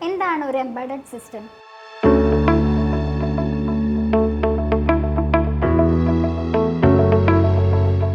എന്താണ് ഒരു embedded system?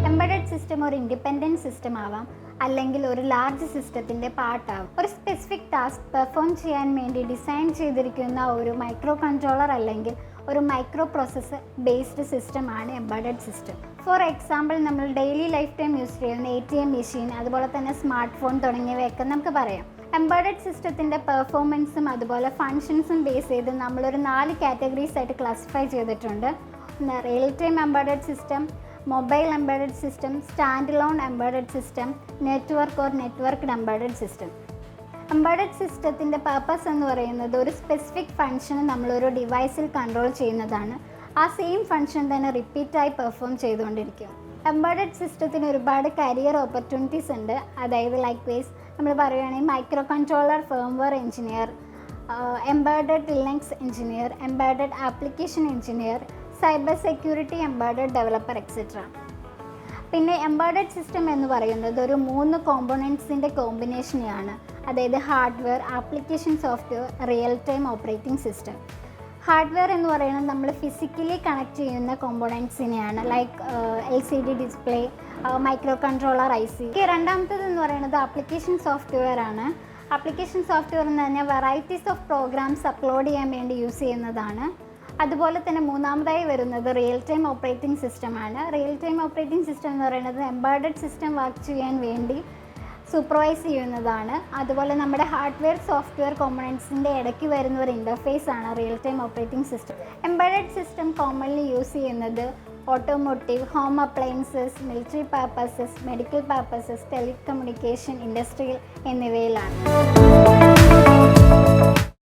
Embedded system ഒരു ഇൻഡിപെൻഡൻറ്റ് സിസ്റ്റം ആവാം, അല്ലെങ്കിൽ ഒരു ലാർജ് സിസ്റ്റത്തിൻ്റെ പാർട്ടാവും. ഒരു സ്പെസിഫിക് ടാസ്ക് പെർഫോം ചെയ്യാൻ വേണ്ടി ഡിസൈൻ ചെയ്തിരിക്കുന്ന ഒരു മൈക്രോ കൺട്രോളർ അല്ലെങ്കിൽ ഒരു മൈക്രോ പ്രോസസ്സർ ബേസ്ഡ് സിസ്റ്റമാണ് എംബഡഡ് സിസ്റ്റം. ഫോർ എക്സാമ്പിൾ, നമ്മൾ ഡെയിലി ലൈഫ് ടൈം യൂസ് ചെയ്യുന്ന ATM മെഷീൻ, അതുപോലെ തന്നെ സ്മാർട്ട് ഫോൺ തുടങ്ങിയവയൊക്കെ നമുക്ക് പറയാം. എംബഡഡ് സിസ്റ്റത്തിൻ്റെ പെർഫോമൻസും അതുപോലെ ഫങ്ഷൻസും ബേസ് ചെയ്ത് നമ്മളൊരു 4 കാറ്റഗറീസ് ആയിട്ട് ക്ലാസിഫൈ ചെയ്തിട്ടുണ്ട്. Real time embedded system, mobile embedded system, stand alone embedded system, networked embedded system. Embedded സിസ്റ്റത്തിൻ്റെ പർപ്പസ് എന്ന് പറയുന്നത് ഒരു സ്പെസിഫിക് ഫങ്ഷന് നമ്മളൊരു ഡിവൈസിൽ കൺട്രോൾ ചെയ്യുന്നതാണ്. ആ സെയിം ഫങ്ഷൻ തന്നെ റിപ്പീറ്റായി പെർഫോം ചെയ്തുകൊണ്ടിരിക്കും. എംബഡഡ് സിസ്റ്റത്തിന് ഒരുപാട് കരിയർ ഓപ്പർച്യൂണിറ്റീസ് ഉണ്ട്. അതായത് ലൈക്ക് വൈസ് നമ്മൾ പറയുകയാണെങ്കിൽ micro controller firmware engineer, embedded Linux engineer, embedded application engineer, cyber security embedded developer etcetera. പിന്നെ എംബഡഡ് സിസ്റ്റം എന്ന് പറയുന്നത് ഒരു 3 കോമ്പോണൻസിൻ്റെ കോമ്പിനേഷനെയാണ്. അതായത് hardware, application software, real time operating system. Hardware എന്ന് പറയുന്നത് നമ്മൾ ഫിസിക്കലി കണക്ട് ചെയ്യുന്ന കോമ്പോണൻസിനെയാണ്. Like LCD display, micro controller, IC. രണ്ടാമത്തേത് എന്ന് പറയുന്നത് ആപ്ലിക്കേഷൻ സോഫ്റ്റ്വെയർ ആണ്. ആപ്ലിക്കേഷൻ സോഫ്റ്റ്വെയർ എന്ന് പറഞ്ഞാൽ വെറൈറ്റീസ് ഓഫ് പ്രോഗ്രാംസ് അപ്ലോഡ് ചെയ്യാൻ വേണ്ടി യൂസ് ചെയ്യുന്നതാണ്. അതുപോലെ തന്നെ മൂന്നാമതായി വരുന്നത് റിയൽ ടൈം ഓപ്പറേറ്റിംഗ് സിസ്റ്റമാണ്. റിയൽ ടൈം ഓപ്പറേറ്റിംഗ് സിസ്റ്റം എന്ന് പറയുന്നത് എംബഡഡ് സിസ്റ്റം വർക്ക് ചെയ്യാൻ വേണ്ടി സൂപ്പർവൈസ് ചെയ്യുന്നതാണ്. അതുപോലെ നമ്മുടെ ഹാർഡ്വെയർ സോഫ്റ്റ്വെയർ കോമ്പണൻസിൻ്റെ ഇടയ്ക്ക് വരുന്ന ഒരു ഇൻ്റർഫേസ് ആണ് real time operating system. Embedded system commonly use ചെയ്യുന്നത് automotive, home appliances, military purposes, medical purposes, telecommunication, industrial എന്നിവയിലാണ്.